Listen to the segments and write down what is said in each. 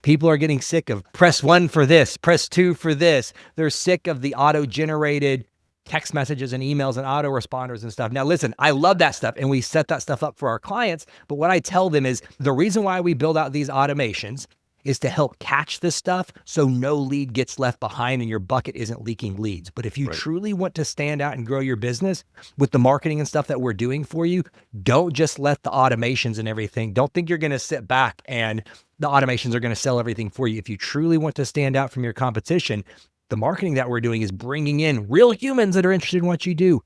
People are getting sick of press 1 for this, press 2 for this. They're sick of the auto-generated text messages and emails and autoresponders and stuff. Now, listen, I love that stuff, and we set that stuff up for our clients. But what I tell them is the reason why we build out these automations is to help catch this stuff so no lead gets left behind and your bucket isn't leaking leads. But if you truly want to stand out and grow your business with the marketing and stuff that we're doing for you, don't just let the automations and everything. Don't think you're going to sit back and the automations are going to sell everything for you. If you truly want to stand out from your competition, the marketing that we're doing is bringing in real humans that are interested in what you do.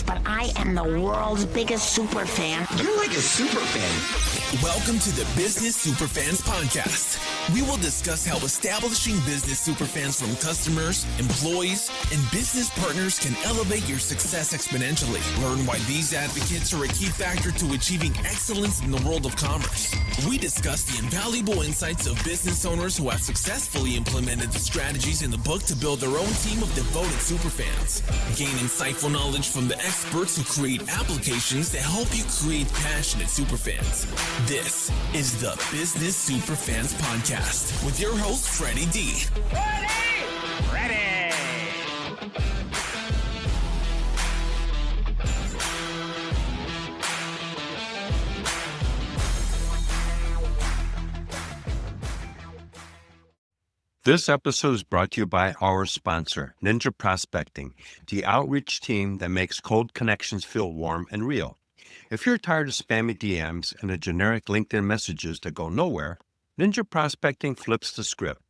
But I am the world's biggest super fan. You're like a super fan. Welcome to the Business Superfans Podcast. We will discuss how establishing business superfans from customers, employees, and business partners can elevate your success exponentially. Learn why these advocates are a key factor to achieving excellence in the world of commerce. We discuss the invaluable insights of business owners who have successfully implemented the strategies in the book to build their own team of devoted superfans. Gain insightful knowledge from the experts who create applications that help you create passionate superfans. This is the Business Superfans Podcast with your host, Freddy D. Ready! This episode is brought to you by our sponsor, Ninja Prospecting, the outreach team that makes cold connections feel warm and real. If you're tired of spammy DMs and the generic LinkedIn messages that go nowhere, Ninja Prospecting flips the script.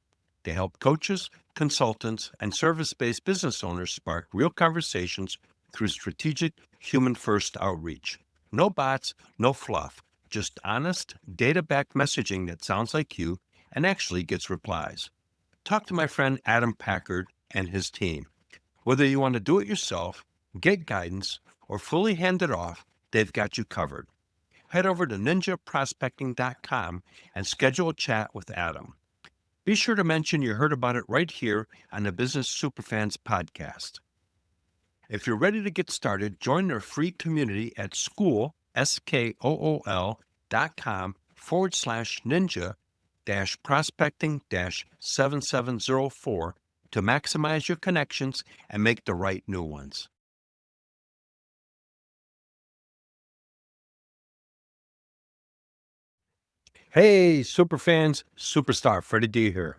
They help coaches, consultants, and service-based business owners spark real conversations through strategic, human-first outreach. No bots, no fluff, just honest, data-backed messaging that sounds like you and actually gets replies. Talk to my friend Adam Packard and his team. Whether you want to do it yourself, get guidance, or fully hand it off, they've got you covered. Head over to ninjaprospecting.com and schedule a chat with Adam. Be sure to mention you heard about it right here on the Business Superfans Podcast. If you're ready to get started, join their free community at school.com/ninja-prospecting-7704 to maximize your connections and make the right new ones. Hey, Superfans, Superstar Freddy D here.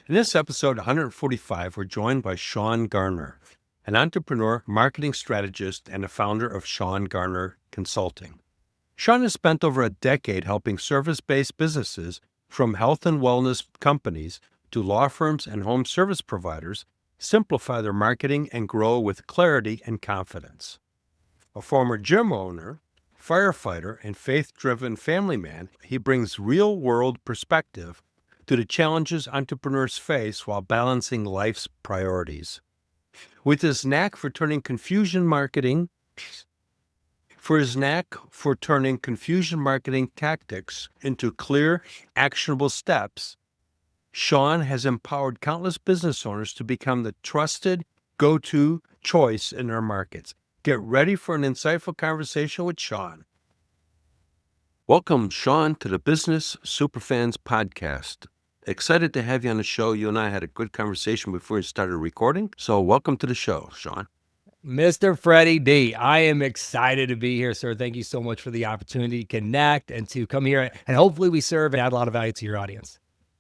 In this episode 145, we're joined by Sean Garner, an entrepreneur, marketing strategist, and the founder of Sean Garner Consulting. Sean has spent over a decade helping service-based businesses, from health and wellness companies to law firms and home service providers, simplify their marketing and grow with clarity and confidence. A former gym owner, firefighter, and faith-driven family man, he brings real-world perspective to the challenges entrepreneurs face while balancing life's priorities. With his knack for turning confusion marketing tactics into clear, actionable steps, Sean has empowered countless business owners to become the trusted go-to choice in their markets. Get ready for an insightful conversation with Sean. Welcome, Sean, to the Business Superfans Podcast. Excited to have you on the show. You and I had a good conversation before we started recording, so welcome to the show, Sean. Mr. Freddy D, I am excited to be here, sir. Thank you so much for the opportunity to connect and to come here, and hopefully we serve and add a lot of value to your audience.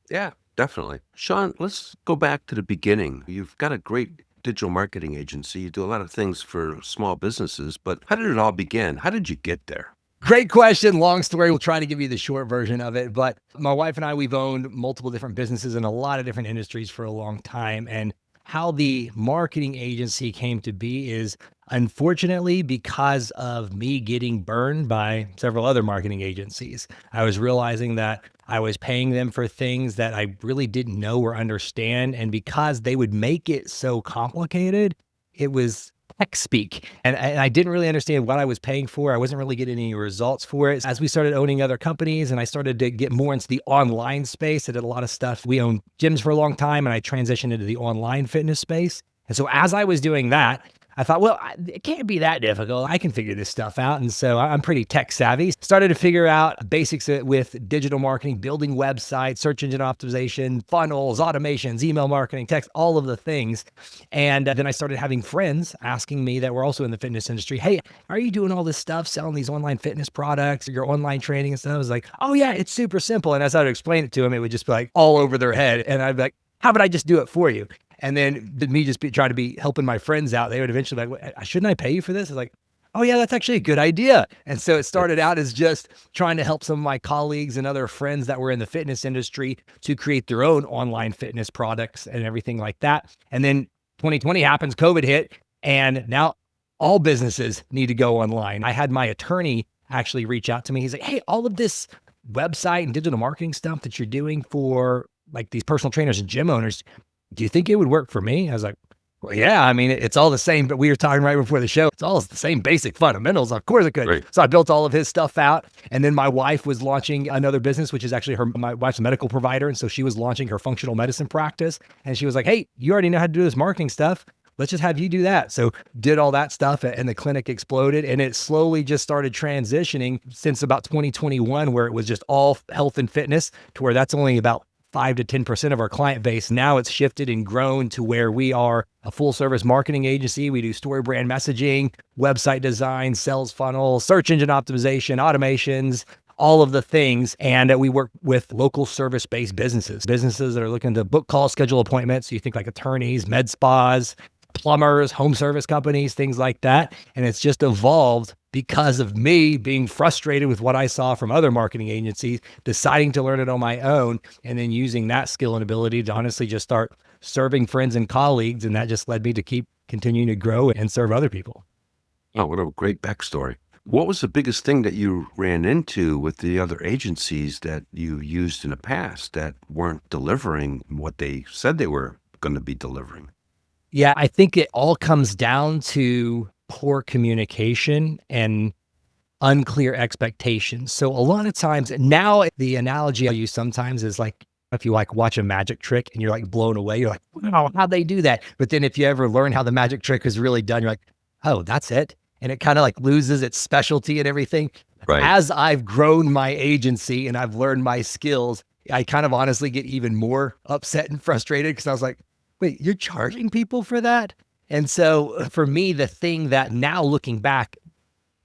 Yeah, definitely. Sean, let's go back to the beginning. You've got a great digital marketing agency. You do a lot of things for small businesses, but how did it all begin? How did you get there? Great question. Long story. We'll try to give you the short version of it. But my wife and I, we've owned multiple different businesses in a lot of different industries for a long time. And how the marketing agency came to be is unfortunately because of me getting burned by several other marketing agencies. I was realizing that I was paying them for things that I really didn't know or understand. And because they would make it so complicated, it was tech speak. And I didn't really understand what I was paying for. I wasn't really getting any results for it. As we started owning other companies and I started to get more into the online space, I did a lot of stuff. We owned gyms for a long time and I transitioned into the online fitness space. And so as I was doing that, I thought, well, it can't be that difficult. I can figure this stuff out. And so I'm pretty tech savvy. Started to figure out basics with digital marketing, building websites, search engine optimization, funnels, automations, email marketing, text, all of the things. And then I started having friends asking me that were also in the fitness industry, hey, are you doing all this stuff, selling these online fitness products or your online training and stuff? I was like, oh yeah, it's super simple. And as I would explain it to them, it would just be like all over their head. And I'd be like, how about I just do it for you? And then me just trying to be helping my friends out, they would eventually be like, shouldn't I pay you for this? I was like, oh yeah, that's actually a good idea. And so it started out as just trying to help some of my colleagues and other friends that were in the fitness industry to create their own online fitness products and everything like that. And then 2020 happens, COVID hit, and now all businesses need to go online. I had my attorney actually reach out to me. He's like, hey, all of this website and digital marketing stuff that you're doing for like these personal trainers and gym owners, do you think it would work for me? I was like, well, yeah, I mean, it's all the same, but we were talking right before the show. It's all the same basic fundamentals. Of course it could. Right. So I built all of his stuff out. And then my wife was launching another business, which is actually my wife's a medical provider. And so she was launching her functional medicine practice. And she was like, hey, you already know how to do this marketing stuff. Let's just have you do that. So did all that stuff and the clinic exploded, and it slowly just started transitioning since about 2021, where it was just all health and fitness to where that's only about 5 to 10% of our client base. Now it's shifted and grown to where we are a full service marketing agency. We do story brand messaging, website design, sales funnel, search engine optimization, automations, all of the things. And we work with local service-based businesses that are looking to book calls, schedule appointments. So you think like attorneys, med spas, plumbers, home service companies, things like that. And it's just evolved because of me being frustrated with what I saw from other marketing agencies, deciding to learn it on my own, and then using that skill and ability to honestly just start serving friends and colleagues. And that just led me to keep continuing to grow and serve other people. Oh, what a great backstory. What was the biggest thing that you ran into with the other agencies that you used in the past that weren't delivering what they said they were going to be delivering? Yeah, I think it all comes down to poor communication and unclear expectations. So a lot of times now, the analogy I use sometimes is like, if you like watch a magic trick and you're like blown away, you're like, wow, how'd they do that? But then if you ever learn how the magic trick is really done, you're like, oh, that's it. And it kind of like loses its specialty and everything. Right. As I've grown my agency and I've learned my skills, I kind of honestly get even more upset and frustrated because I was like, wait, you're charging people for that? And so for me, the thing that now looking back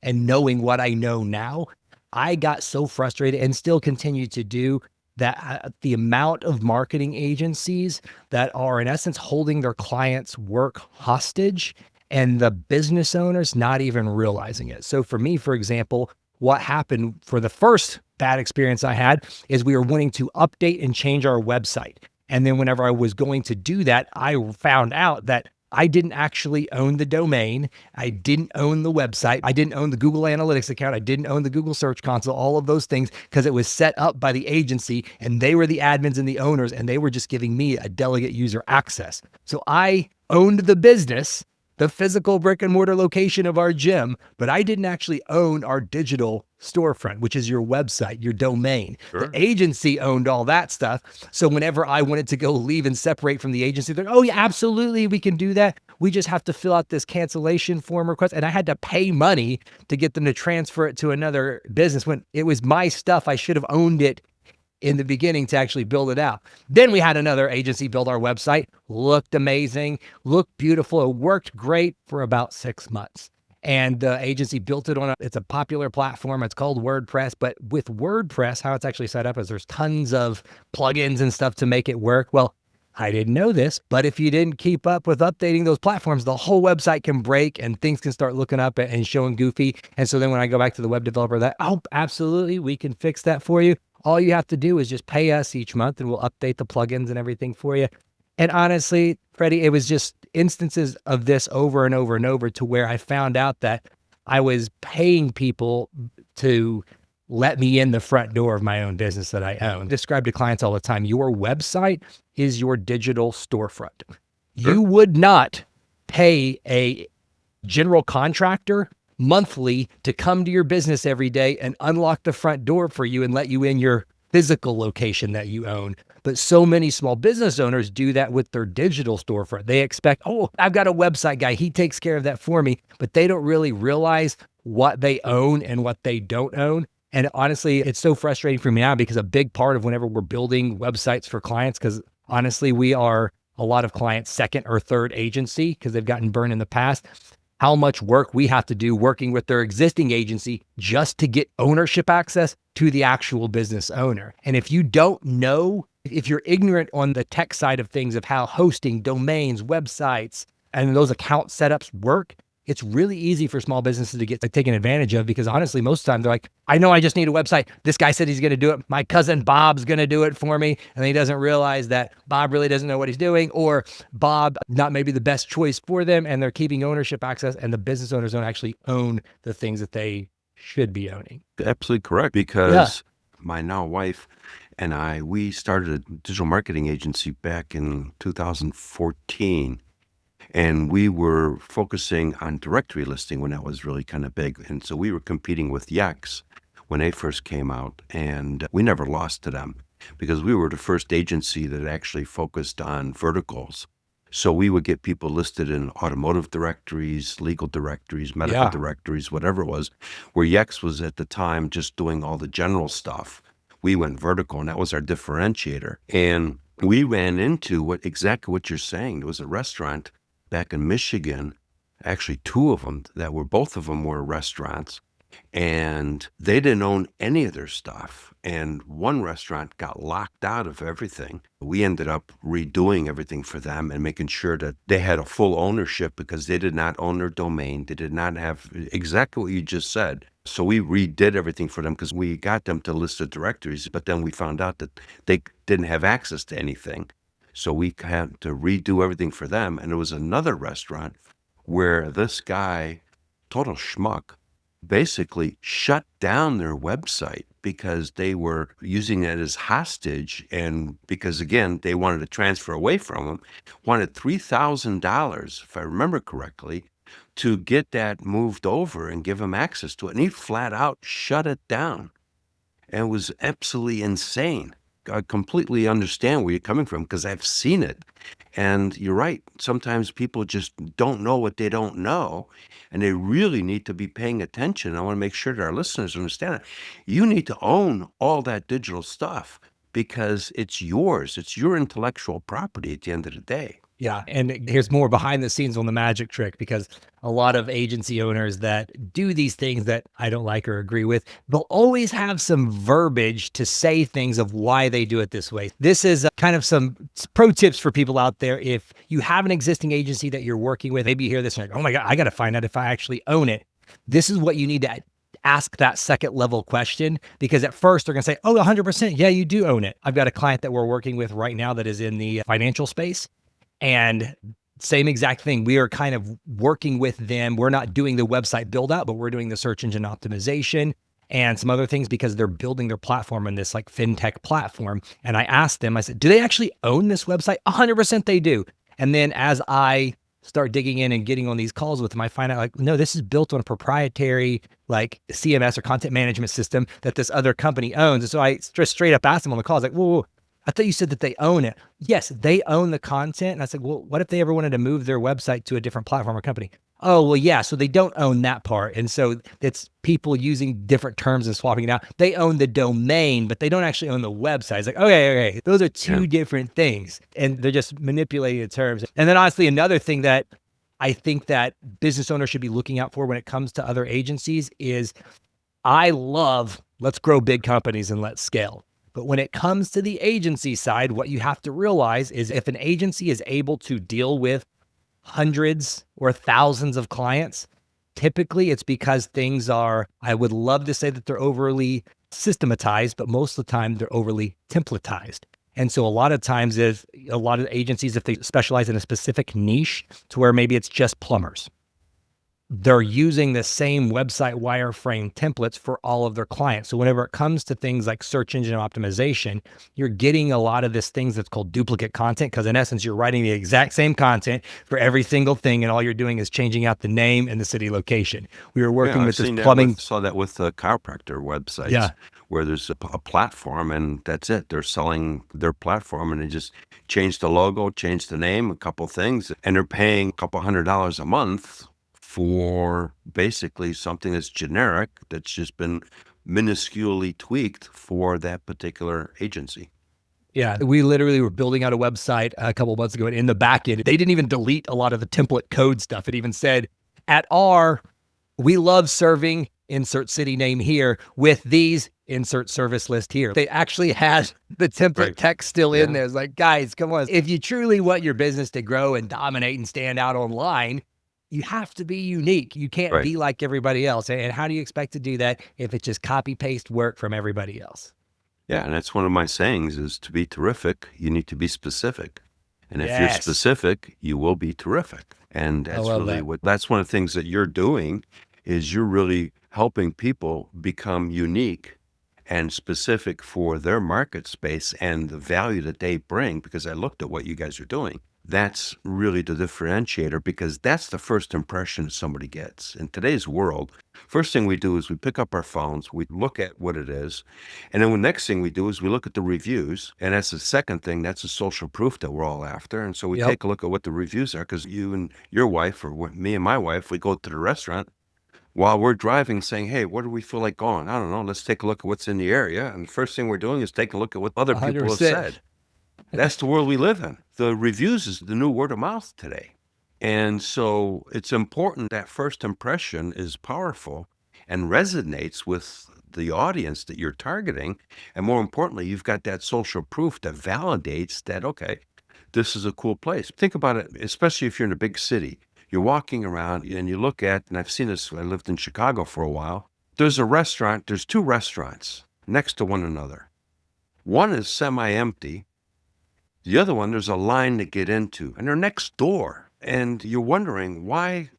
and knowing what I know now, I got so frustrated and still continue to do that. The amount of marketing agencies that are in essence holding their clients' work hostage and the business owners not even realizing it. So for me, for example, what happened for the first bad experience I had is we were wanting to update and change our website. And then whenever I was going to do that, I found out that I didn't actually own the domain. I didn't own the website. I didn't own the Google Analytics account. I didn't own the Google Search Console, all of those things, because it was set up by the agency and they were the admins and the owners, and they were just giving me a delegate user access. So I owned the business, the physical brick and mortar location of our gym, but I didn't actually own our digital storefront, which is your website, your domain. Sure. The agency owned all that stuff. So whenever I wanted to go leave and separate from the agency, they're like, oh yeah, absolutely, we can do that. We just have to fill out this cancellation form request. And I had to pay money to get them to transfer it to another business when it was my stuff. I should have owned it in the beginning to actually build it out. Then we had another agency build our website, looked amazing, looked beautiful. It worked great for about 6 months. And the agency built it on it's a popular platform. It's called WordPress. But with WordPress, how it's actually set up is there's tons of plugins and stuff to make it work. Well, I didn't know this, but if you didn't keep up with updating those platforms, the whole website can break and things can start looking up and showing goofy. And so then when I go back to the web developer, oh, absolutely, we can fix that for you. All you have to do is just pay us each month and we'll update the plugins and everything for you. And honestly, Freddie, it was just instances of this over and over and over to where I found out that I was paying people to let me in the front door of my own business that I own. I describe to clients all the time, your website is your digital storefront. Sure. You would not pay a general contractor monthly to come to your business every day and unlock the front door for you and let you in your physical location that you own. But so many small business owners do that with their digital storefront. They expect, oh, I've got a website guy. He takes care of that for me. But they don't really realize what they own and what they don't own. And honestly, it's so frustrating for me now because a big part of whenever we're building websites for clients, because honestly, we are a lot of clients' second or third agency because they've gotten burned in the past, how much work we have to do working with their existing agency just to get ownership access to the actual business owner. And if you don't know, if you're ignorant on the tech side of things of how hosting, domains, websites, and those account setups work, it's really easy for small businesses to get taken advantage of because honestly, most of the time they're like, I know I just need a website. This guy said he's going to do it. My cousin Bob's going to do it for me. And he doesn't realize that Bob really doesn't know what he's doing, or Bob not maybe the best choice for them. And they're keeping ownership access, and the business owners don't actually own the things that they should be owning. Absolutely correct. Because my now wife and we started a digital marketing agency back in 2014. And we were focusing on directory listing when that was really kind of big. And so we were competing with Yex when they first came out. And we never lost to them because we were the first agency that actually focused on verticals. So we would get people listed in automotive directories, legal directories, medical directories, whatever it was, where Yex was at the time just doing all the general stuff. We went vertical, and that was our differentiator. And we ran into exactly what you're saying. There was a restaurant back in Michigan, actually two of them both of them were restaurants, and they didn't own any of their stuff. And one restaurant got locked out of everything. We ended up redoing everything for them and making sure that they had a full ownership because they did not own their domain. They did not have exactly what you just said. So we redid everything for them because we got them to list the directories, but then we found out that they didn't have access to anything. So we had to redo everything for them. And there was another restaurant where this guy, total schmuck, basically shut down their website because they were using it as hostage. And because, again, they wanted to transfer away from him, wanted $3,000, if I remember correctly, to get that moved over and give him access to it. And he flat out shut it down. And it was absolutely insane. I completely understand where you're coming from because I've seen it. And you're right. Sometimes people just don't know what they don't know, and they really need to be paying attention. I want to make sure that our listeners understand it. You need to own all that digital stuff because it's yours. It's your intellectual property at the end of the day. Yeah. And here's more behind the scenes on the magic trick, because a lot of agency owners that do these things that I don't like or agree with, they'll always have some verbiage to say things of why they do it this way. This is kind of some pro tips for people out there. If you have an existing agency that you're working with, maybe you hear this and you're like, oh my God, I got to find out if I actually own it. This is what you need to ask that second level question, because at first they're going to say, oh, 100%. Yeah, you do own it. I've got a client that we're working with right now that is in the financial space. And same exact thing. We are kind of working with them. We're not doing the website build out, but we're doing the search engine optimization and some other things because they're building their platform in this like fintech platform. And I asked them, I said, do they actually own this website? 100% they do. And then as I start digging in and getting on these calls with them, I find out like, no, this is built on a proprietary like CMS or content management system that this other company owns. And so I just straight up asked them on the call, I was like, whoa, I thought you said that they own it. Yes, they own the content. And I said, well, what if they ever wanted to move their website to a different platform or company? Oh, well, yeah. So they don't own that part. And so it's people using different terms and swapping it out. They own the domain, but they don't actually own the website. It's like, okay. Those are two different things. And they're just manipulating the terms. And then honestly, another thing that I think that business owners should be looking out for when it comes to other agencies is I love, let's grow big companies and let's scale. But when it comes to the agency side, what you have to realize is if an agency is able to deal with hundreds or thousands of clients, typically it's because things are, I would love to say that they're overly systematized, but most of the time they're overly templatized. And so a lot of times is a lot of agencies, if they specialize in a specific niche to where maybe it's just plumbers, they're using the same website wireframe templates for all of their clients. So whenever it comes to things like search engine optimization, you're getting a lot of this things that's called duplicate content, because in essence, you're writing the exact same content for every single thing, and all you're doing is changing out the name and the city location. We were working with this plumbing. Saw that with the chiropractor websites. Yeah. where there's a platform and that's it. They're selling their platform and they just change the logo, change the name, a couple things, and they're paying a couple $100 a month for basically something that's generic, that's just been minusculely tweaked for that particular agency. Yeah, we literally were building out a website a couple of months ago, and in the back end, they didn't even delete a lot of the template code stuff. It even said, we love serving, insert city name here, with these, insert service list here. They actually had the template text still in there. It's like, guys, come on. If you truly want your business to grow and dominate and stand out online, you have to be unique. You can't be like everybody else. And how do you expect to do that if it's just copy paste work from everybody else? Yeah, and that's one of my sayings is to be terrific, you need to be specific. And if you're specific, you will be terrific. And that's really that's one of the things that you're doing is you're really helping people become unique and specific for their market space and the value that they bring, because I looked at what you guys are doing. That's really the differentiator, because that's the first impression somebody gets. In today's world, first thing we do is we pick up our phones, we look at what it is, and then the next thing we do is we look at the reviews, and that's the second thing, that's the social proof that we're all after. And so we take a look at what the reviews are, because you and your wife, or me and my wife, we go to the restaurant while we're driving saying, hey, where do we feel like going? I don't know, let's take a look at what's in the area. And the first thing we're doing is take a look at what other people have said. That's the world we live in. The reviews is the new word of mouth today. And so it's important that first impression is powerful and resonates with the audience that you're targeting. And more importantly, you've got that social proof that validates that, okay, this is a cool place. Think about it, especially if you're in a big city. You're walking around and you look at, and I've seen this, I lived in Chicago for a while. There's two restaurants next to one another. One is semi-empty. The other one, there's a line to get into, and they're next door. And you're wondering, why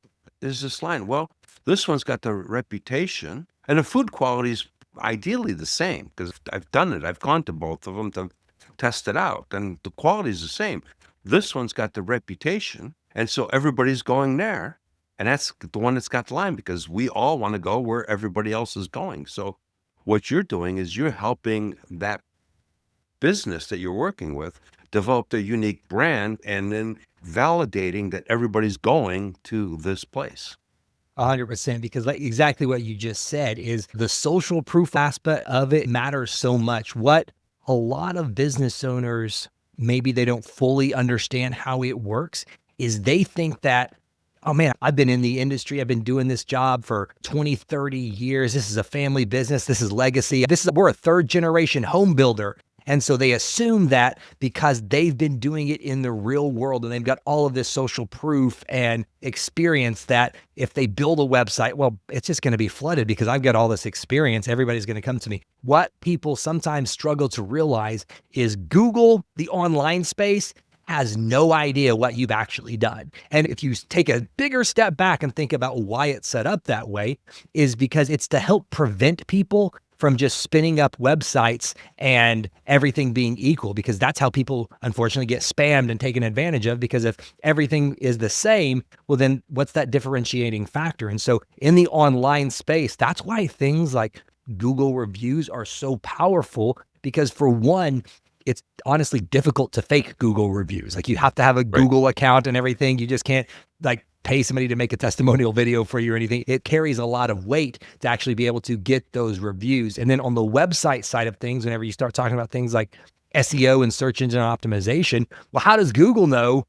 is this line? Well, this one's got the reputation, and the food quality is ideally the same, because I've done it. I've gone to both of them to test it out, and the quality is the same. This one's got the reputation, and so everybody's going there, and that's the one that's got the line, because we all want to go where everybody else is going. So what you're doing is you're helping that business that you're working with develop their unique brand, and then validating that everybody's going to this place. 100%, because like exactly what you just said is the social proof aspect of it matters so much. What a lot of business owners, maybe they don't fully understand how it works, is they think that, oh man, I've been in the industry, I've been doing this job for 20, 30 years. This is a family business. This is legacy. We're a third generation home builder. And so they assume that because they've been doing it in the real world and they've got all of this social proof and experience, that if they build a website, well, it's just going to be flooded because I've got all this experience. Everybody's going to come to me. What people sometimes struggle to realize is Google, the online space, has no idea what you've actually done. And if you take a bigger step back and think about why it's set up that way, is because it's to help prevent people from just spinning up websites and everything being equal, because that's how people unfortunately get spammed and taken advantage of. Because if everything is the same, well, then what's that differentiating factor? And so in the online space, that's why things like Google reviews are so powerful, because for one, it's honestly difficult to fake Google reviews. Like you have to have a Google account and everything. You just can't like pay somebody to make a testimonial video for you or anything. It carries a lot of weight to actually be able to get those reviews. And then on the website side of things, whenever you start talking about things like SEO and search engine optimization, well, how does Google know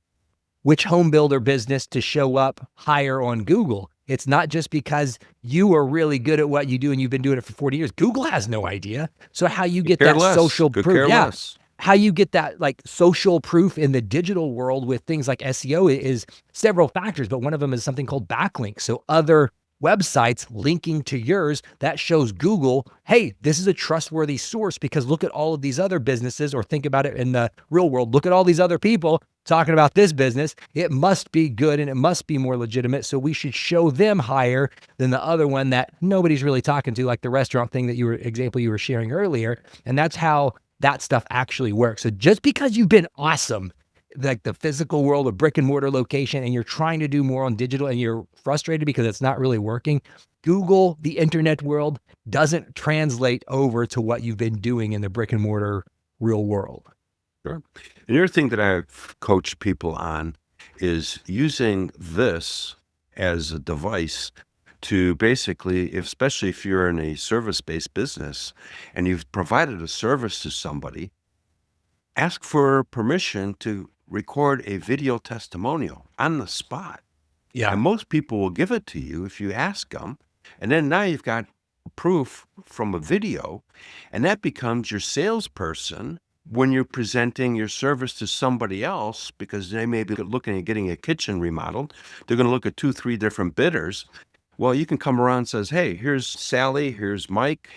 which home builder business to show up higher on Google? It's not just because you are really good at what you do and you've been doing it for 40 years. Google has no idea. So how you get that social proof? Yeah. How you get that like social proof in the digital world with things like SEO is several factors, but one of them is something called backlinks. So other websites linking to yours, that shows Google, hey, this is a trustworthy source, because look at all of these other businesses, or think about it in the real world. Look at all these other people talking about this business. It must be good and it must be more legitimate. So we should show them higher than the other one that nobody's really talking to, like the restaurant thing that you were sharing earlier. And that's how that stuff actually works. So just because you've been awesome, like the physical world, a brick and mortar location, and you're trying to do more on digital and you're frustrated because it's not really working, Google, the internet world, doesn't translate over to what you've been doing in the brick and mortar real world. Sure. The other thing that I've coached people on is using this as a device to basically, especially if you're in a service-based business and you've provided a service to somebody, ask for permission to record a video testimonial on the spot. Yeah. And most people will give it to you if you ask them. And then now you've got proof from a video, and that becomes your salesperson when you're presenting your service to somebody else, because they may be looking at getting a kitchen remodeled. They're going to look at 2-3 different bidders. Well, you can come around and says, hey, here's Sally, here's Mike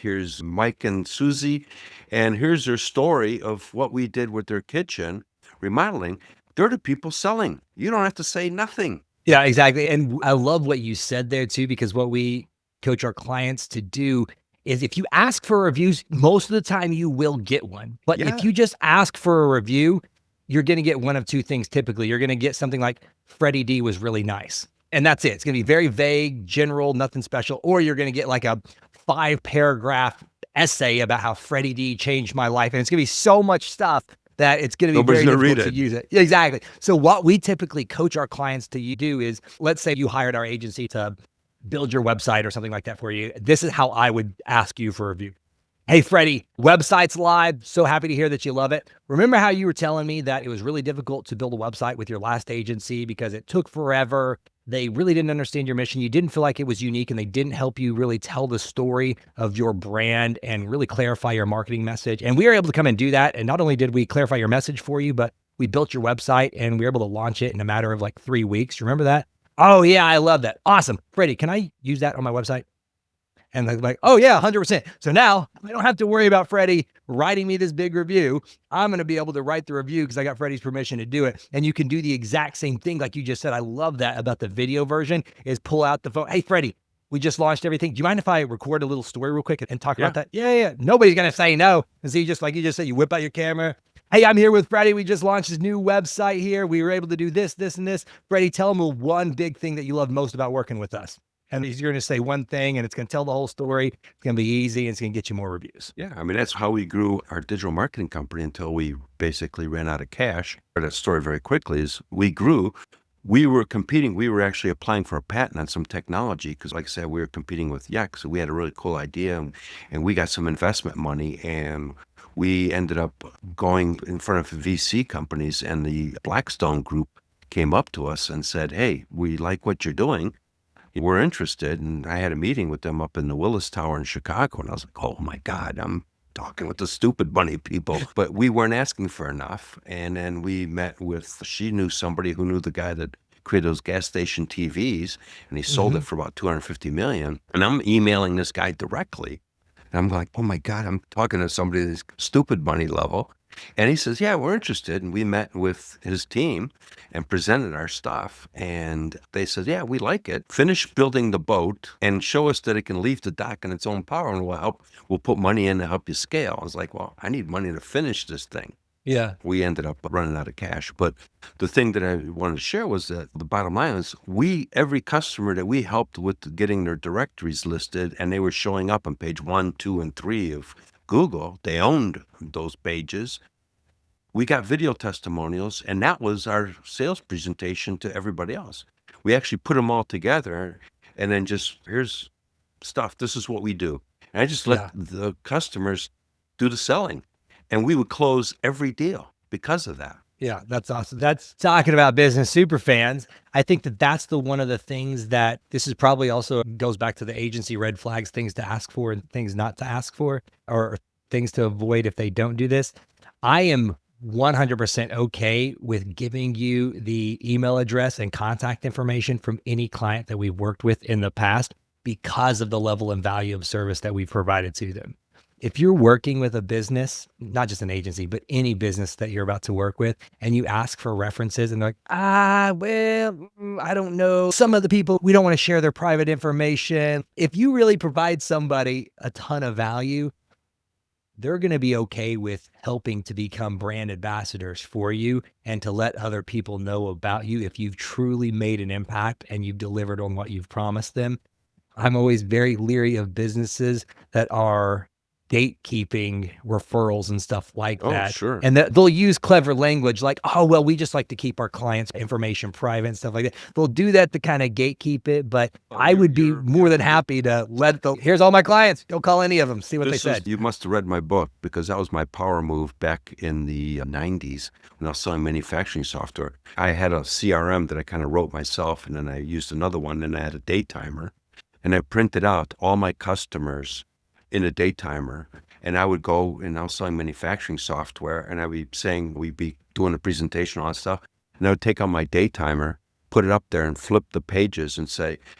and Susie, and here's their story of what we did with their kitchen remodeling. They're the people selling. You don't have to say nothing. Yeah, exactly. And I love what you said there too, because what we coach our clients to do is if you ask for reviews, most of the time you will get one. But if you just ask for a review, you're going to get one of two things typically. You're going to get something like Freddy D was really nice. And that's it. It's going to be very vague, general, nothing special. Or you're going to get like a 5-paragraph essay about how Freddy D changed my life. And it's going to be so much stuff that it's going to be Nobody's very gonna difficult read to it. use it. Exactly. So what we typically coach our clients to do is, let's say you hired our agency to build your website or something like that for you. This is how I would ask you for a review. Hey, Freddy, website's live. So happy to hear that you love it. Remember how you were telling me that it was really difficult to build a website with your last agency because it took forever. They really didn't understand your mission. You didn't feel like it was unique, and they didn't help you really tell the story of your brand and really clarify your marketing message. And we were able to come and do that. And not only did we clarify your message for you, but we built your website and we were able to launch it in a matter of like 3 weeks. You remember that? Oh yeah, I love that. Awesome. Freddy, can I use that on my website? And they're like, oh yeah, 100%. So now I don't have to worry about Freddy writing me this big review. I'm going to be able to write the review because I got Freddy's permission to do it. And you can do the exact same thing like you just said. I love that about the video version is pull out the phone. Hey, Freddy, we just launched everything. Do you mind if I record a little story real quick and talk about that? Yeah. Nobody's going to say no. And so you just, like you just said, you whip out your camera. Hey, I'm here with Freddy. We just launched this new website here. We were able to do this, this, and this. Freddy, tell them one big thing that you love most about working with us. And you're going to say one thing and it's going to tell the whole story. It's going to be easy and it's going to get you more reviews. Yeah, I mean, that's how we grew our digital marketing company until we basically ran out of cash. That story very quickly is we grew. We were competing. We were actually applying for a patent on some technology because, like I said, we were competing with Yext. So we had a really cool idea and we got some investment money and we ended up going in front of VC companies, and the Blackstone group came up to us and said, hey, we like what you're doing. We're interested. And I had a meeting with them up in the Willis Tower in Chicago. And I was like, oh my God, I'm talking with the stupid bunny people. But we weren't asking for enough. And then we met with, she knew somebody who knew the guy that created those gas station TVs, and he sold it for about $250 million. And I'm emailing this guy directly. And I'm like, oh my God, I'm talking to somebody that's stupid bunny level. And he says, yeah, we're interested. And we met with his team and presented our stuff. And they said, yeah, we like it. Finish building the boat and show us that it can leave the dock on its own power, and we'll put money in to help you scale. I was like, well, I need money to finish this thing. Yeah. We ended up running out of cash. But the thing that I wanted to share was that the bottom line is every customer that we helped with getting their directories listed, and they were showing up on page 1, 2, and 3 of Google, they owned those pages. We got video testimonials, and that was our sales presentation to everybody else. We actually put them all together and then just, here's stuff. This is what we do. And I just let the customers do the selling, and we would close every deal because of that. Yeah, that's awesome. That's talking about business super fans. I think that that's one of the things that this is probably also goes back to the agency red flags, things to ask for and things not to ask for, or things to avoid if they don't do this. I am 100% okay with giving you the email address and contact information from any client that we've worked with in the past because of the level and value of service that we've provided to them. If you're working with a business, not just an agency, but any business that you're about to work with, and you ask for references and they're like, well, I don't know. Some of the people, we don't want to share their private information. If you really provide somebody a ton of value, they're going to be okay with helping to become brand ambassadors for you and to let other people know about you if you've truly made an impact and you've delivered on what you've promised them. I'm always very leery of businesses that are gatekeeping referrals and stuff like Oh, that. sure. And that they'll use clever language like, oh, well, we just like to keep our clients' information private and stuff like that. They'll do that to kind of gatekeep it. But I would be more than happy to here's all my clients. Don't call any of them. See what they said. You must have read my book, because that was my power move back in the 90s when I was selling manufacturing software. I had a CRM that I kind of wrote myself, and then I used another one, and I had a date timer. And I printed out all my customers in a date timer. And I would go, and I was selling manufacturing software, and we'd be doing a presentation, all that stuff. And I would take out my date timer, put it up there, and flip the pages and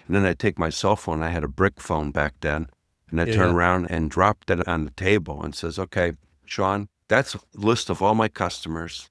then I'd take my cell phone. I had a brick phone back then. And I'd turn around and drop that on the table and says, okay, Sean, that's a list of all my customers.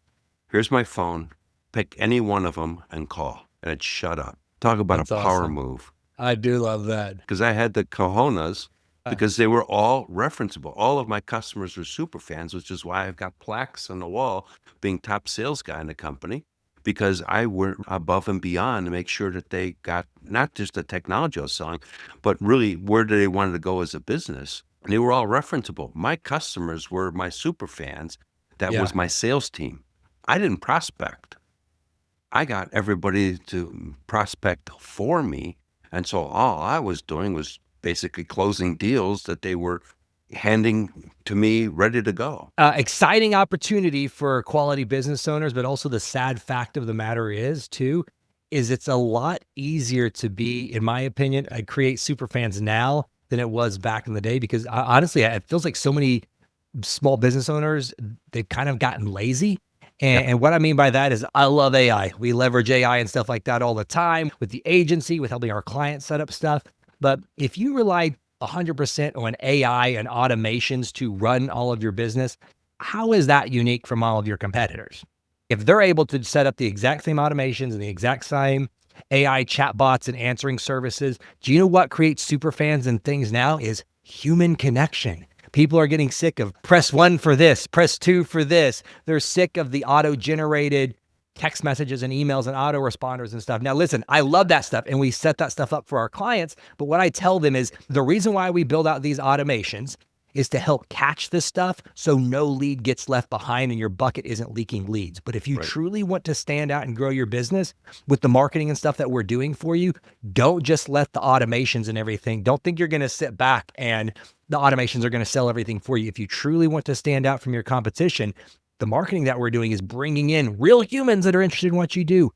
Here's my phone. Pick any one of them and call. And I'd shut up. Talk about That's a power awesome. move. I do love that. Because I had the cojones, because they were all referenceable. All of my customers were super fans, which is why I've got plaques on the wall being top sales guy in the company, because I went above and beyond to make sure that they got not just the technology I was selling, but really where they wanted to go as a business. And they were all referenceable. My customers were my super fans. That was my sales team. I didn't prospect. I got everybody to prospect for me. And so all I was doing was basically closing deals that they were handing to me ready to go. Exciting opportunity for quality business owners, but also the sad fact of the matter is it's a lot easier to be, in my opinion, create super fans now than it was back in the day, because honestly, it feels like so many small business owners, they've kind of gotten lazy. And what I mean by that is I love AI. We leverage AI and stuff like that all the time with the agency, with helping our clients set up stuff. But if you rely 100% on AI and automations to run all of your business, how is that unique from all of your competitors? If they're able to set up the exact same automations and the exact same AI chatbots and answering services, do you know what creates super fans and things now is human connection. People are getting sick of press 1 for this, press 2 for this. They're sick of the auto-generated text messages and emails and autoresponders and stuff. Now, listen, I love that stuff, and we set that stuff up for our clients. But what I tell them is the reason why we build out these automations is to help catch this stuff so no lead gets left behind and your bucket isn't leaking leads. But if you truly want to stand out and grow your business with the marketing and stuff that we're doing for you, don't just let the automations and everything. Don't think you're going to sit back and the automations are going to sell everything for you. If you truly want to stand out from your competition, the marketing that we're doing is bringing in real humans that are interested in what you do.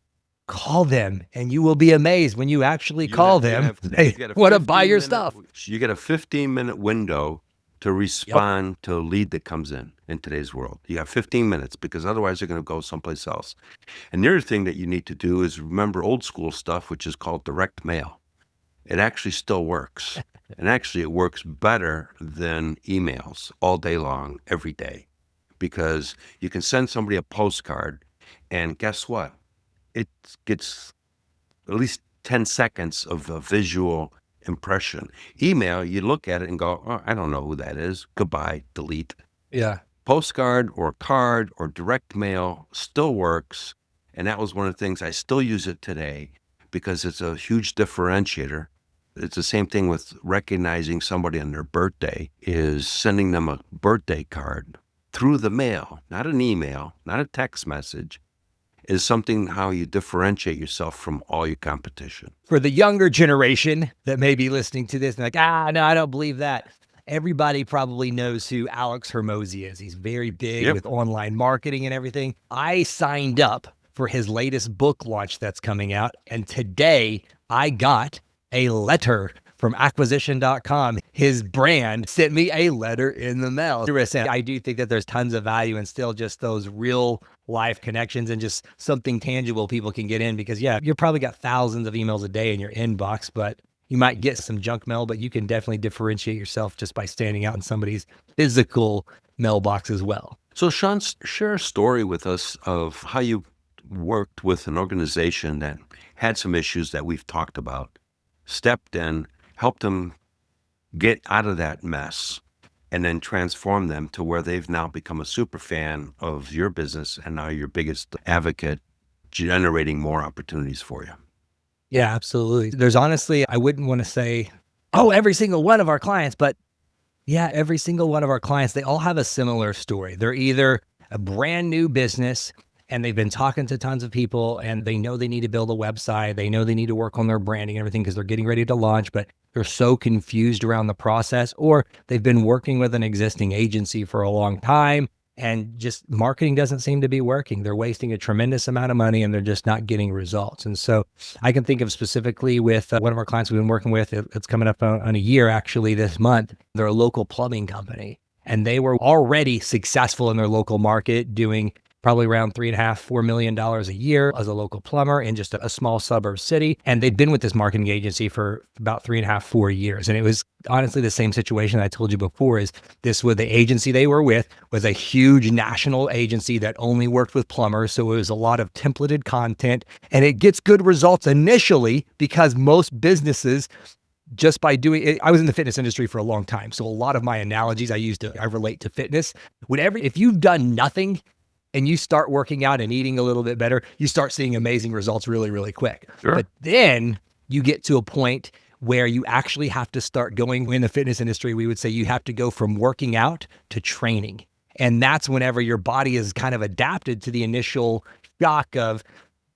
Call them, and you will be amazed when you actually call them. They want to buy your stuff. You get a 15-minute window to respond to a lead that comes in today's world. You got 15 minutes, because otherwise they're going to go someplace else. And the other thing that you need to do is remember old school stuff, which is called direct mail. It actually still works. And actually it works better than emails all day long, every day. Because you can send somebody a postcard, and guess what? It gets at least 10 seconds of a visual impression. Email, you look at it and go, oh, I don't know who that is. Goodbye, delete. Yeah. Postcard or card or direct mail still works. And that was one of the things, I still use it today because it's a huge differentiator. It's the same thing with recognizing somebody on their birthday, is sending them a birthday card through the mail, not an email, not a text message, is something how you differentiate yourself from all your competition. For the younger generation that may be listening to this and like, no, I don't believe that. Everybody probably knows who Alex Hormozi is. He's very big with online marketing and everything. I signed up for his latest book launch that's coming out. And today I got a letter from acquisition.com. His brand sent me a letter in the mail. I do think that there's tons of value and still just those real life connections and just something tangible people can get in, because you probably got thousands of emails a day in your inbox, but you might get some junk mail, but you can definitely differentiate yourself just by standing out in somebody's physical mailbox as well. So Sean, share a story with us of how you worked with an organization that had some issues that we've talked about, stepped in, helped them get out of that mess, and then transform them to where they've now become a super fan of your business and now your biggest advocate, generating more opportunities for you. Yeah, absolutely. There's honestly, I wouldn't want to say oh, every single one of our clients. But yeah, every single one of our clients, they all have a similar story. They're either a brand new business and they've been talking to tons of people and they know they need to build a website. They know they need to work on their branding and everything because they're getting ready to launch, but they're so confused around the process, or they've been working with an existing agency for a long time and just marketing doesn't seem to be working. They're wasting a tremendous amount of money and they're just not getting results. And so I can think of specifically with one of our clients we've been working with, it's coming up on a year actually this month. They're a local plumbing company and they were already successful in their local market doing probably around $3.5–4 million a year as a local plumber in just a small suburb city. And they'd been with this marketing agency for about 3.5–4 years. And it was honestly the same situation I told you before. Is this was the agency they were with was a huge national agency that only worked with plumbers. So it was a lot of templated content and it gets good results initially because most businesses just by doing it, I was in the fitness industry for a long time. So a lot of my analogies I relate to fitness. If you've done nothing and you start working out and eating a little bit better, you start seeing amazing results really, really quick. Sure. But then you get to a point where you actually have to start going, in the fitness industry, we would say you have to go from working out to training. And that's whenever your body is kind of adapted to the initial shock of,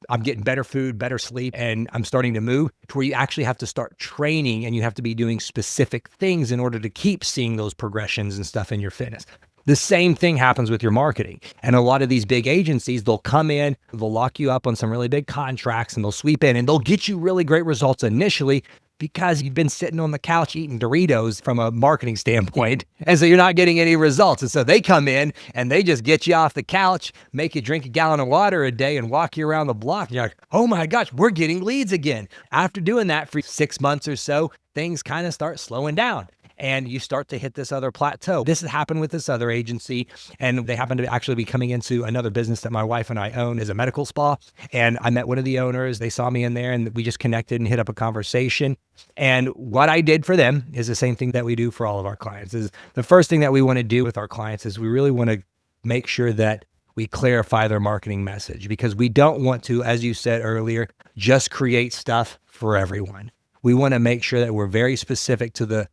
I'm getting better food, better sleep, and I'm starting to move, to where you actually have to start training and you have to be doing specific things in order to keep seeing those progressions and stuff in your fitness. The same thing happens with your marketing. And a lot of these big agencies, they'll come in, they'll lock you up on some really big contracts and they'll sweep in and they'll get you really great results initially because you've been sitting on the couch eating Doritos from a marketing standpoint. And so you're not getting any results. And so they come in and they just get you off the couch, make you drink a gallon of water a day and walk you around the block. And you're like, oh my gosh, we're getting leads again. After doing that for 6 months or so, things kind of start slowing down. And you start to hit this other plateau. This has happened with this other agency, and they happen to actually be coming into another business that my wife and I own is a medical spa. And I met one of the owners. They saw me in there and we just connected and hit up a conversation. And what I did for them is the same thing that we do for all of our clients. Is the first thing that we want to do with our clients is we really want to make sure that we clarify their marketing message, because we don't want to, as you said earlier, just create stuff for everyone. We want to make sure that we're very specific to the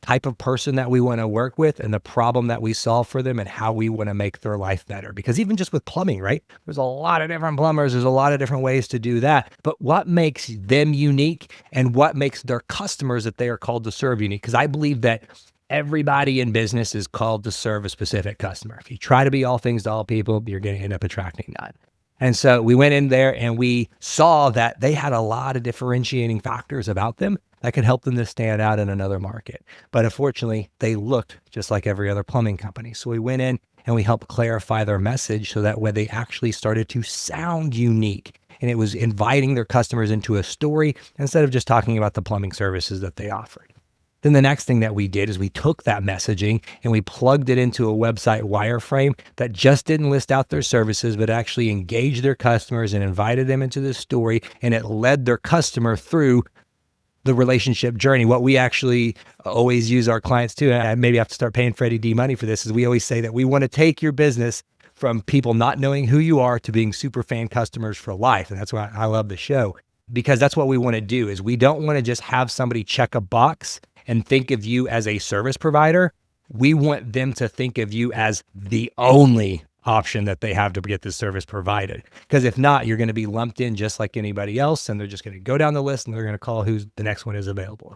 type of person that we want to work with and the problem that we solve for them and how we want to make their life better. Because even just with plumbing, right? There's a lot of different plumbers. There's a lot of different ways to do that. But what makes them unique and what makes their customers that they are called to serve unique? Because I believe that everybody in business is called to serve a specific customer. If you try to be all things to all people, you're going to end up attracting none. And so we went in there and we saw that they had a lot of differentiating factors about them that could help them to stand out in another market. But unfortunately, they looked just like every other plumbing company. So we went in and we helped clarify their message so that way they actually started to sound unique. And it was inviting their customers into a story instead of just talking about the plumbing services that they offered. Then the next thing that we did is we took that messaging and we plugged it into a website wireframe that just didn't list out their services, but actually engaged their customers and invited them into the story. And it led their customer through the relationship journey. What we actually always use our clients to, and I maybe have to start paying Freddy D money for this, is we always say that we want to take your business from people not knowing who you are to being super fan customers for life. And that's why I love the show, because that's what we want to do. Is we don't want to just have somebody check a box and think of you as a service provider. We want them to think of you as the only option that they have to get this service provided. Because if not, you're going to be lumped in just like anybody else, and they're just going to go down the list and they're going to call who's the next one is available.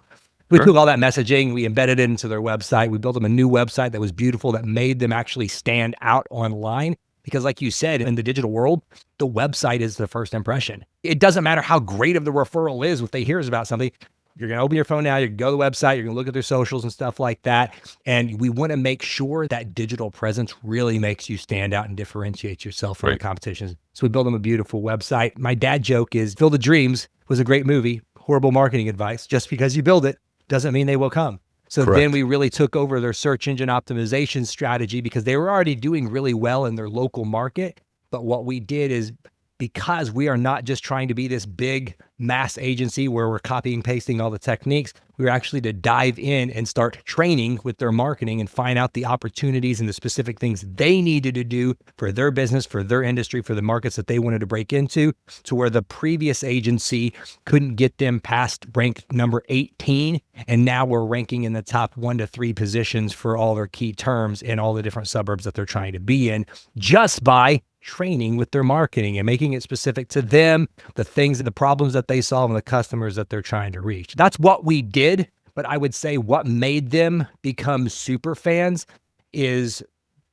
We took all that messaging, we embedded it into their website. We built them a new website that was beautiful, that made them actually stand out online. Because like you said, in the digital world, the website is the first impression. It doesn't matter how great of the referral is, if they hear about something. You're going to open your phone now, you can go to the website, you're going to look at their socials and stuff like that. And we want to make sure that digital presence really makes you stand out and differentiate yourself from the competition. So we built them a beautiful website. My dad joke is, Field of Dreams was a great movie, horrible marketing advice. Just because you build it doesn't mean they will come. So then we really took over their search engine optimization strategy, because they were already doing really well in their local market. But what we did is, because we are not just trying to be this big mass agency where we're copying, pasting all the techniques, We were actually to dive in and start training with their marketing and find out the opportunities and the specific things they needed to do for their business, for their industry, for the markets that they wanted to break into, to where the previous agency couldn't get them past rank number 18. And now we're ranking in the top 1 to 3 positions for all their key terms in all the different suburbs that they're trying to be in, just by training with their marketing and making it specific to them, the things, the problems that they solve, and the customers that they're trying to reach. That's what we did. But I would say what made them become super fans is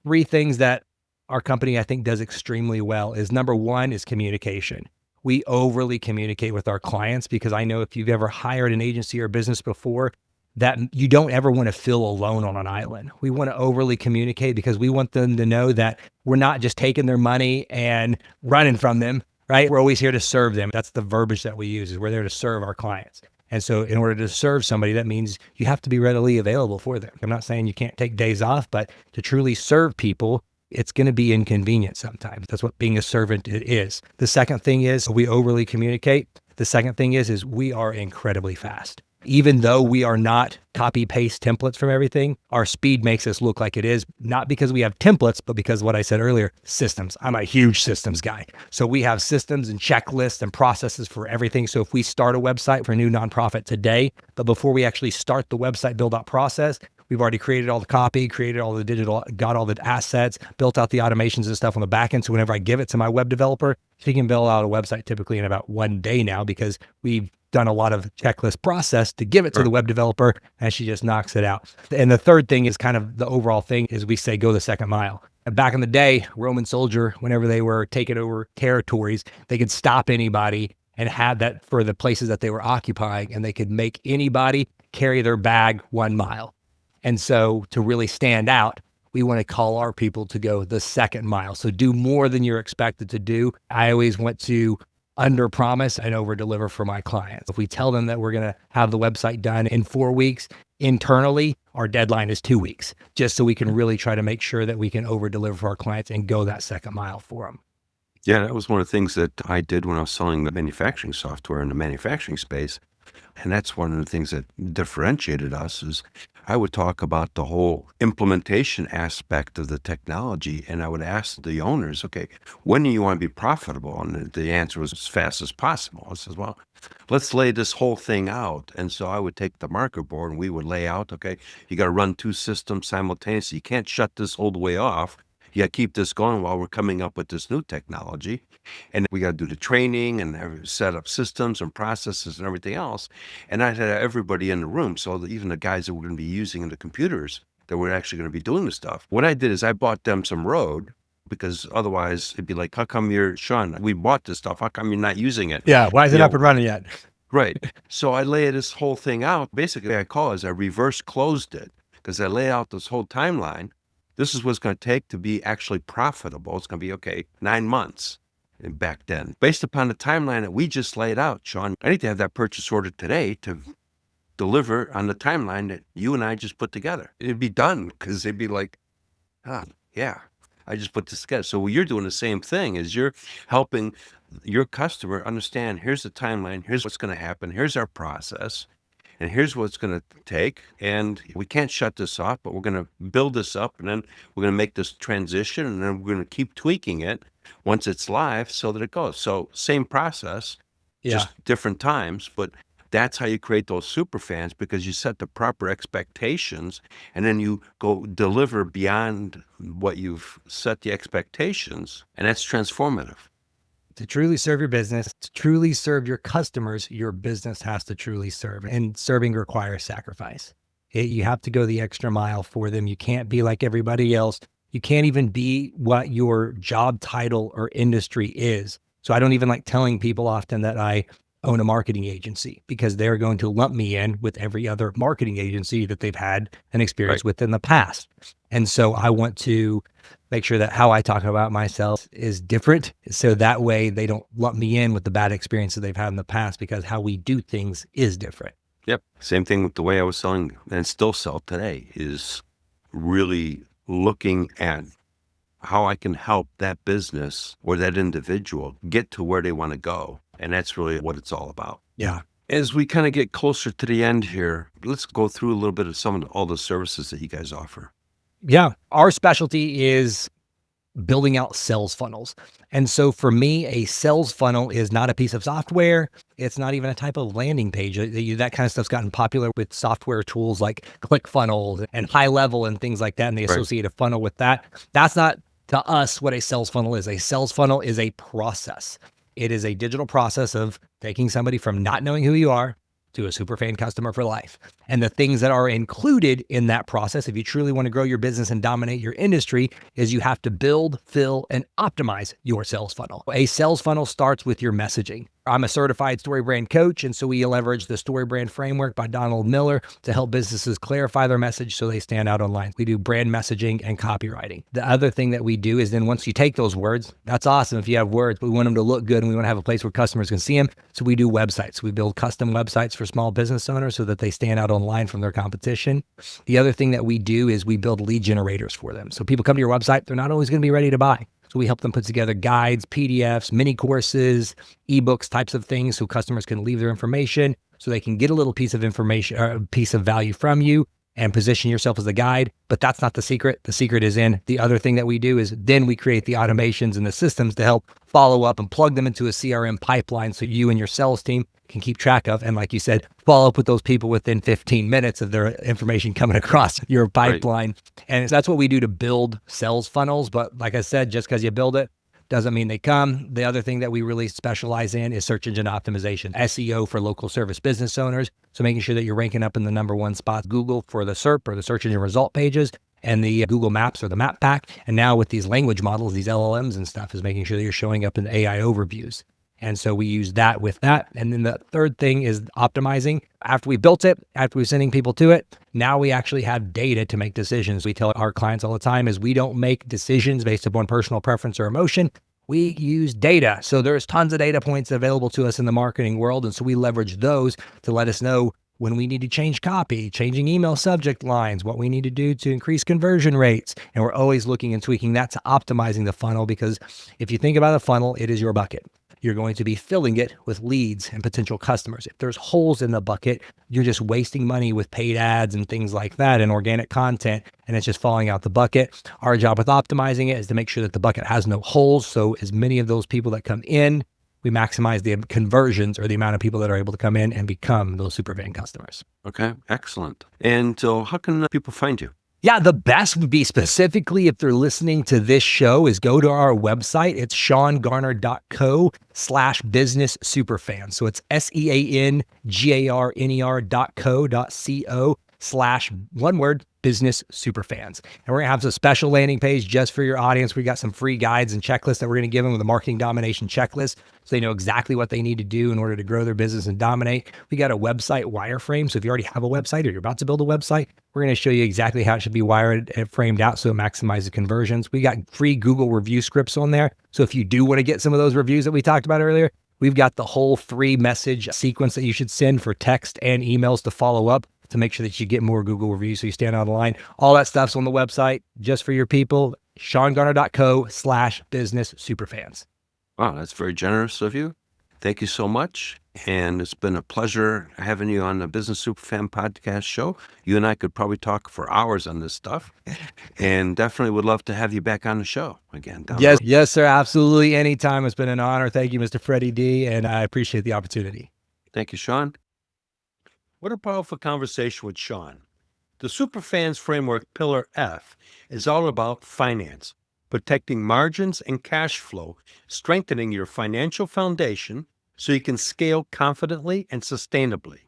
3 things that our company, I think, does extremely well. Is number 1 is communication. We overly communicate with our clients, because I know if you've ever hired an agency or business before, that you don't ever want to feel alone on an island. We want to overly communicate because we want them to know that we're not just taking their money and running from them, right? We're always here to serve them. That's the verbiage that we use, is we're there to serve our clients. And so in order to serve somebody, that means you have to be readily available for them. I'm not saying you can't take days off, but to truly serve people, it's going to be inconvenient sometimes. That's what being a servant is. The second thing is we overly communicate. The second thing is we are incredibly fast. Even though we are not copy paste templates from everything, our speed makes us look like it is, not because we have templates, but because what I said earlier, systems. I'm a huge systems guy. So we have systems and checklists and processes for everything. So if we start a website for a new nonprofit today, but before we actually start the website build out process, we've already created all the copy, created all the digital, got all the assets, built out the automations and stuff on the back end. So whenever I give it to my web developer, she can build out a website typically in about 1 day now, because we've done a lot of checklist process to give it to the web developer, and she just knocks it out. And the third thing is kind of the overall thing is we say, go the second mile. And back in the day, Roman soldier, whenever they were taking over territories, they could stop anybody and have that for the places that they were occupying, and they could make anybody carry their bag 1 mile. And so to really stand out, we want to call our people to go the second mile. So do more than you're expected to do. I always want to under promise and over deliver for my clients. If we tell them that we're going to have the website done in 4 weeks, internally, our deadline is 2 weeks, just so we can really try to make sure that we can over deliver for our clients and go that second mile for them. Yeah, that was one of the things that I did when I was selling the manufacturing software in the manufacturing space. And that's one of the things that differentiated us is I would talk about the whole implementation aspect of the technology. And I would ask the owners, okay, when do you want to be profitable? And the answer was as fast as possible. I says, well, let's lay this whole thing out. And so I would take the marker board and we would lay out, okay, you got to run 2 systems simultaneously. You can't shut this old way off. You got to keep this going while we're coming up with this new technology. And we got to do the training and set up systems and processes and everything else. And I had everybody in the room. So that even the guys that were going to be using the computers that were actually going to be doing the stuff. What I did is I bought them some road, because otherwise it'd be like, how come Sean, we bought this stuff. How come you're not using it? Yeah. Why is it up and running yet? Right. So I lay this whole thing out. Basically, I call it as I reverse closed it, because I lay out this whole timeline. This is what it's going to take to be actually profitable. It's going to be, okay, 9 months back then. Based upon the timeline that we just laid out, Sean, I need to have that purchase order today to deliver on the timeline that you and I just put together. It'd be done, because they'd be like, yeah, I just put this together. So you're doing the same thing, is you're helping your customer understand, here's the timeline, here's what's going to happen, here's our process. And here's what it's going to take. And we can't shut this off, but we're going to build this up, and then we're going to make this transition, and then we're going to keep tweaking it once it's live so that it goes. So same process, just different times, but that's how you create those super fans, because you set the proper expectations, and then you go deliver beyond what you've set the expectations, and that's transformative. To truly serve your business, to truly serve your customers, your business has to truly serve. And serving requires sacrifice. You have to go the extra mile for them. You can't be like everybody else. You can't even be what your job title or industry is. So I don't even like telling people often that I own a marketing agency, because they're going to lump me in with every other marketing agency that they've had an experience with in the past. And so I want to make sure that how I talk about myself is different, so that way they don't lump me in with the bad experiences they've had in the past, because how we do things is different. Yep. Same thing with the way I was selling and still sell today, is really looking at how I can help that business or that individual get to where they want to go. And that's really what it's all about. Yeah. As we kind of get closer to the end here, let's go through a little bit of all the services that you guys offer. Yeah. Our specialty is building out sales funnels. And so for me, a sales funnel is not a piece of software. It's not even a type of landing page. That kind of stuff's gotten popular with software tools like ClickFunnels and High Level and things like that, and they associate a funnel with that. That's not, to us, what a sales funnel is. A sales funnel is a process. It is a digital process of taking somebody from not knowing who you are to a superfan customer for life. And the things that are included in that process, if you truly want to grow your business and dominate your industry, is you have to build, fill, and optimize your sales funnel. A sales funnel starts with your messaging. I'm a certified story brand coach, and so we leverage the story brand framework by Donald Miller to help businesses clarify their message so they stand out online. We do brand messaging and copywriting. The other thing that we do is then once you take those words, that's awesome if you have words, but we want them to look good and we want to have a place where customers can see them. So we do websites. We build custom websites for small business owners so that they stand out online from their competition. The other thing that we do is we build lead generators for them. So people come to your website, they're not always going to be ready to buy. So we help them put together guides, PDFs, mini courses, ebooks, types of things so customers can leave their information so they can get a little piece of information or a piece of value from you and position yourself as a guide. But that's not the secret. The secret is in the other thing that we do is then we create the automations and the systems to help follow up and plug them into a CRM pipeline so you and your sales team can keep track of. And like you said, follow up with those people within 15 minutes of their information coming across your pipeline. Right. And that's what we do to build sales funnels. But like I said, just because you build it doesn't mean they come. The other thing that we really specialize in is search engine optimization, SEO for local service business owners. So making sure that you're ranking up in the #1 spot, Google for the SERP or the search engine result pages, and the Google Maps or the map pack. And now with these language models, these LLMs and stuff, is making sure that you're showing up in the AI overviews. And so we use that with that. And then the third thing is optimizing. After we built it, after we're sending people to it, now we actually have data to make decisions. We tell our clients all the time is we don't make decisions based upon personal preference or emotion. We use data. So there's tons of data points available to us in the marketing world. And so we leverage those to let us know when we need to change copy, changing email subject lines, what we need to do to increase conversion rates. And we're always looking and tweaking that to optimizing the funnel, because if you think about a funnel, it is your bucket. You're going to be filling it with leads and potential customers. If there's holes in the bucket, you're just wasting money with paid ads and things like that and organic content, and it's just falling out the bucket. Our job with optimizing it is to make sure that the bucket has no holes. So as many of those people that come in, we maximize the conversions or the amount of people that are able to come in and become those superfan customers. Okay, excellent. And so how can people find you? Yeah, the best would be specifically if they're listening to this show is go to our website. It's seangarner.co/business superfan. So it's seangarner.co.co/ business superfans. And we're going to have a special landing page just for your audience. We got some free guides and checklists that we're going to give them with a marketing domination checklist so they know exactly what they need to do in order to grow their business and dominate. We got a website wireframe. So if you already have a website or you're about to build a website, we're going to show you exactly how it should be wired and framed out so it maximizes conversions. We got free Google review scripts on there. So if you do want to get some of those reviews that we talked about earlier, we've got the whole 3-message sequence that you should send for text and emails to follow up to make sure that you get more Google reviews so you stand out of the line. All that stuff's on the website just for your people, seangarner.co/business superfans. Wow, that's very generous of you. Thank you so much. And it's been a pleasure having you on the Business Superfan Podcast show. You and I could probably talk for hours on this stuff, and definitely would love to have you back on the show again. Yes, sir. Absolutely. Anytime. It's been an honor. Thank you, Mr. Freddy D. And I appreciate the opportunity. Thank you, Sean. What a powerful conversation with Sean. The Superfans Framework Pillar F is all about finance, protecting margins and cash flow, strengthening your financial foundation so you can scale confidently and sustainably.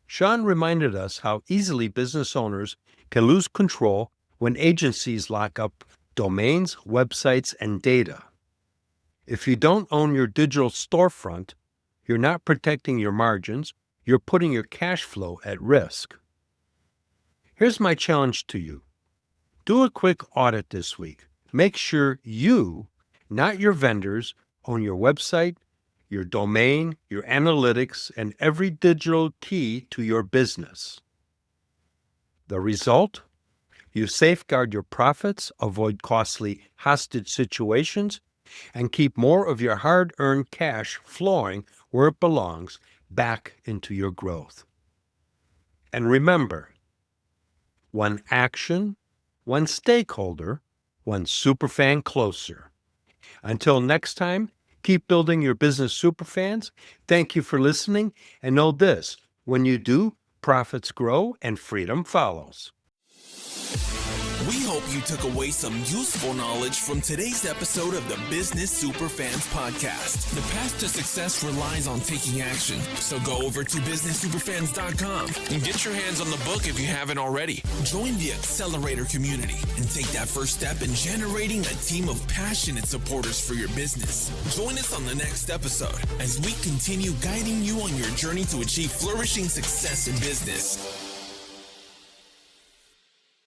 Sean reminded us how easily business owners can lose control when agencies lock up domains, websites, and data. If you don't own your digital storefront, you're not protecting your margins, you're putting your cash flow at risk. Here's my challenge to you. Do a quick audit this week. Make sure you, not your vendors, own your website, your domain, your analytics, and every digital key to your business. The result? You safeguard your profits, avoid costly hostage situations, and keep more of your hard-earned cash flowing where it belongs, back into your growth. And remember, one action, one stakeholder, one superfan closer. Until next time, keep building your business superfans. Thank you for listening, and know this: when you do, profits grow and freedom follows. We hope you took away some useful knowledge from today's episode of the Business Superfans Podcast. The path to success relies on taking action. So go over to businesssuperfans.com and get your hands on the book if you haven't already. Join the Accelerator community and take that first step in generating a team of passionate supporters for your business. Join us on the next episode as we continue guiding you on your journey to achieve flourishing success in business.